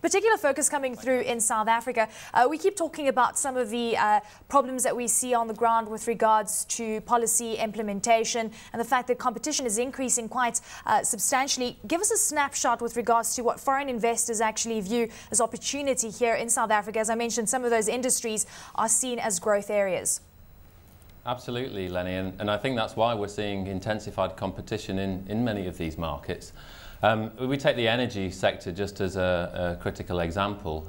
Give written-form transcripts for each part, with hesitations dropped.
Particular focus coming through in South Africa. We keep talking about some of the problems that we see on the ground with regards to policy implementation and the fact that competition is increasing quite substantially. Give us a snapshot with regards to what foreign investors actually view as opportunity here in South Africa. As I mentioned, some of those industries are seen as growth areas. Absolutely, Eleni, and I think that's why we're seeing intensified competition in many of these markets. We take the energy sector just as a critical example.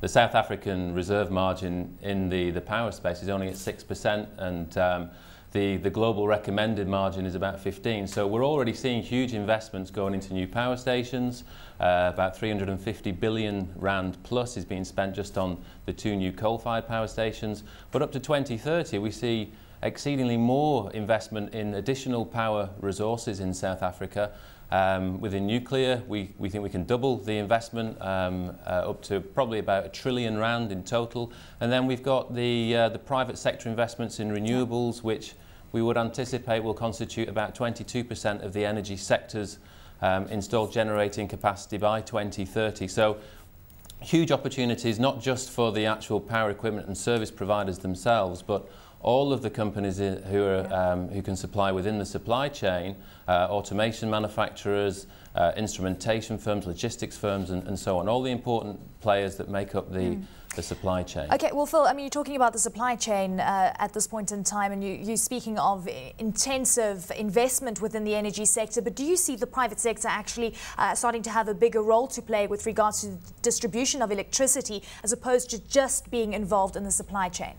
The South African reserve margin in the power space is only at 6%, and the global recommended margin is about 15%. So we're already seeing huge investments going into new power stations. About 350 billion rand plus is being spent just on the 2 new coal-fired power stations. But up to 2030, we see exceedingly more investment in additional power resources in South Africa. Within nuclear, we think we can double the investment up to probably about R1 trillion in total. And then we've got the private sector investments in renewables, which we would anticipate will constitute about 22% of the energy sector's installed generating capacity by 2030. So huge opportunities, not just for the actual power equipment and service providers themselves, but all of the companies who can supply within the supply chain, automation manufacturers, instrumentation firms, logistics firms, and so on, all the important players that make up the supply chain. Okay, well, Phil, I mean, you're talking about the supply chain at this point in time, and you're speaking of intensive investment within the energy sector, but do you see the private sector actually starting to have a bigger role to play with regards to the distribution of electricity as opposed to just being involved in the supply chain?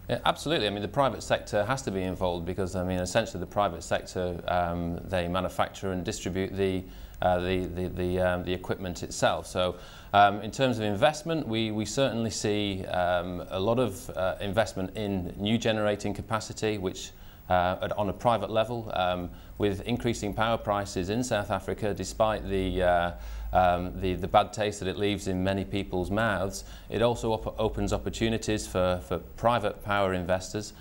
Yeah, absolutely. I mean, the private sector has to be involved because, I mean, essentially the private sector, they manufacture and distribute the equipment itself. So in terms of investment, we certainly see a lot of investment in new generating capacity, which on a private level, with increasing power prices in South Africa, despite the bad taste that it leaves in many people's mouths, it also opens opportunities for private power investors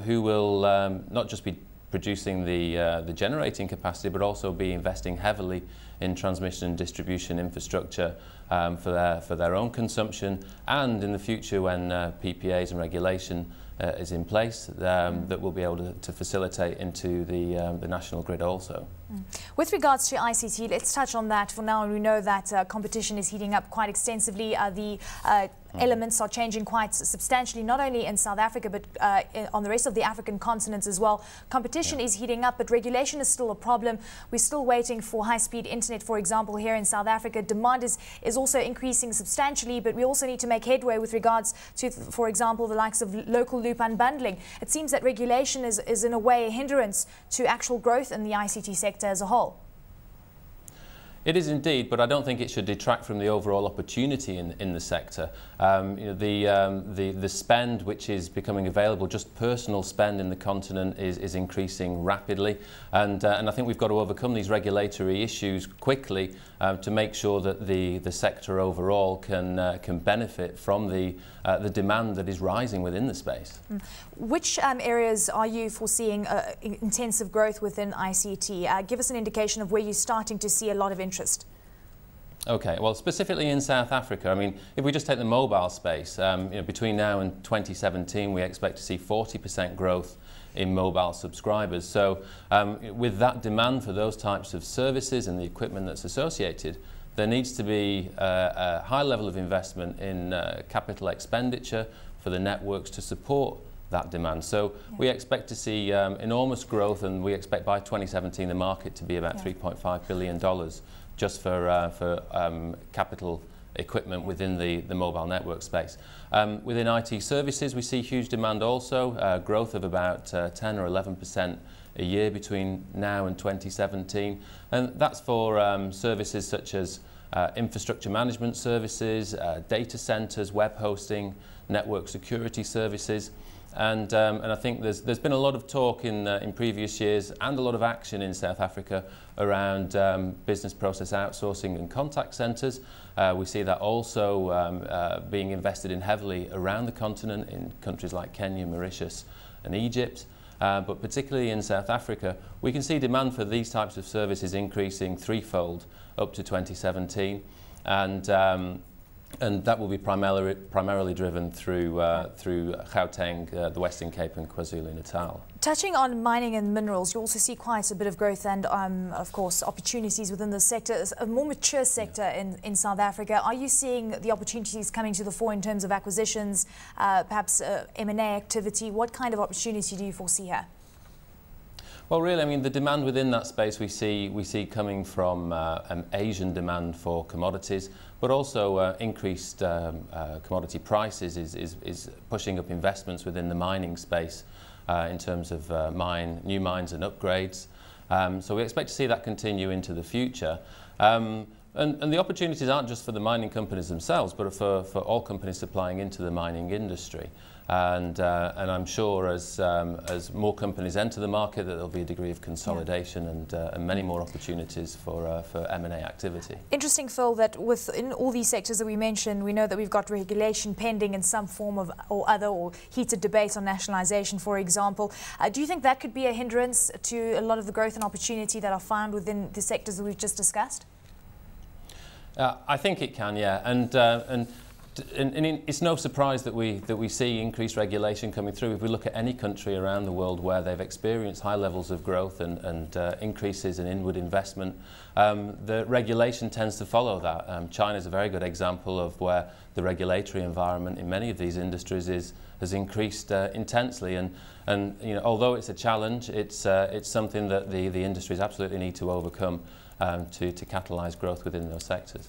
who will not just be producing the generating capacity, but also be investing heavily in transmission and distribution infrastructure for their own consumption, and in the future when PPAs and regulation is in place, that will be able to facilitate into the national grid also. With regards to ICT, let's touch on that for now. We know that competition is heating up quite extensively. The elements are changing quite substantially, not only in South Africa, but on the rest of the African continents as well. Competition is heating up, but regulation is still a problem. We're still waiting for high-speed internet, for example, here in South Africa. Demand is also increasing substantially, but we also need to make headway with regards to, for example, the likes of local loop unbundling. It seems that regulation is in a way a hindrance to actual growth in the ICT sector as a whole. It is indeed, but I don't think it should detract from the overall opportunity in the sector. You know, the spend which is becoming available, just personal spend in the continent, is increasing rapidly, and I think we've got to overcome these regulatory issues quickly to make sure that the sector overall can benefit from the demand that is rising within the space. Which areas are you foreseeing intensive growth within ICT? Give us an indication of where you're starting to see a lot of interest. Okay, well, specifically in South Africa, I mean, if we just take the mobile space, you know, between now and 2017, we expect to see 40% growth in mobile subscribers. So with that demand for those types of services and the equipment that's associated, there needs to be a high level of investment in capital expenditure for the networks to support that demand. So we expect to see enormous growth, and we expect by 2017 the market to be about $3.5 billion just for capital equipment within the mobile network space. Within IT services, we see huge demand also, growth of about 10 or 11% a year between now and 2017, and that's for services such as infrastructure management services, data centers, web hosting, network security services. And I think there's been a lot of talk in previous years and a lot of action in South Africa around business process outsourcing and contact centres. We see that also being invested in heavily around the continent in countries like Kenya, Mauritius and Egypt. but particularly in South Africa, we can see demand for these types of services increasing threefold up to 2017, and that will be primarily driven through Gauteng, the Western Cape and KwaZulu-Natal. Touching on mining and minerals, you also see quite a bit of growth and, of course, opportunities within the sector. It's a more mature sector in South Africa. Are you seeing the opportunities coming to the fore in terms of acquisitions, perhaps M&A activity? What kind of opportunity do you foresee here? Well, really, I mean, the demand within that space we see coming from Asian demand for commodities, but also increased commodity prices is pushing up investments within the mining space in terms of new mines and upgrades. So we expect to see that continue into the future. And the opportunities aren't just for the mining companies themselves, but for all companies supplying into the mining industry. And I'm sure as more companies enter the market, that there'll be a degree of consolidation and many more opportunities for M&A activity. Interesting, Phil, that within all these sectors that we mentioned, we know that we've got regulation pending in some form of or heated debate on nationalisation, for example. Do you think that could be a hindrance to a lot of the growth and opportunity that are found within the sectors that we've just discussed? I think it can, yeah, and it's no surprise that we see increased regulation coming through. If we look at any country around the world where they've experienced high levels of growth and increases in inward investment, the regulation tends to follow that. China is a very good example of where the regulatory environment in many of these industries has increased intensely, and you know, although it's a challenge, it's something that the industries absolutely need to overcome to catalyse growth within those sectors.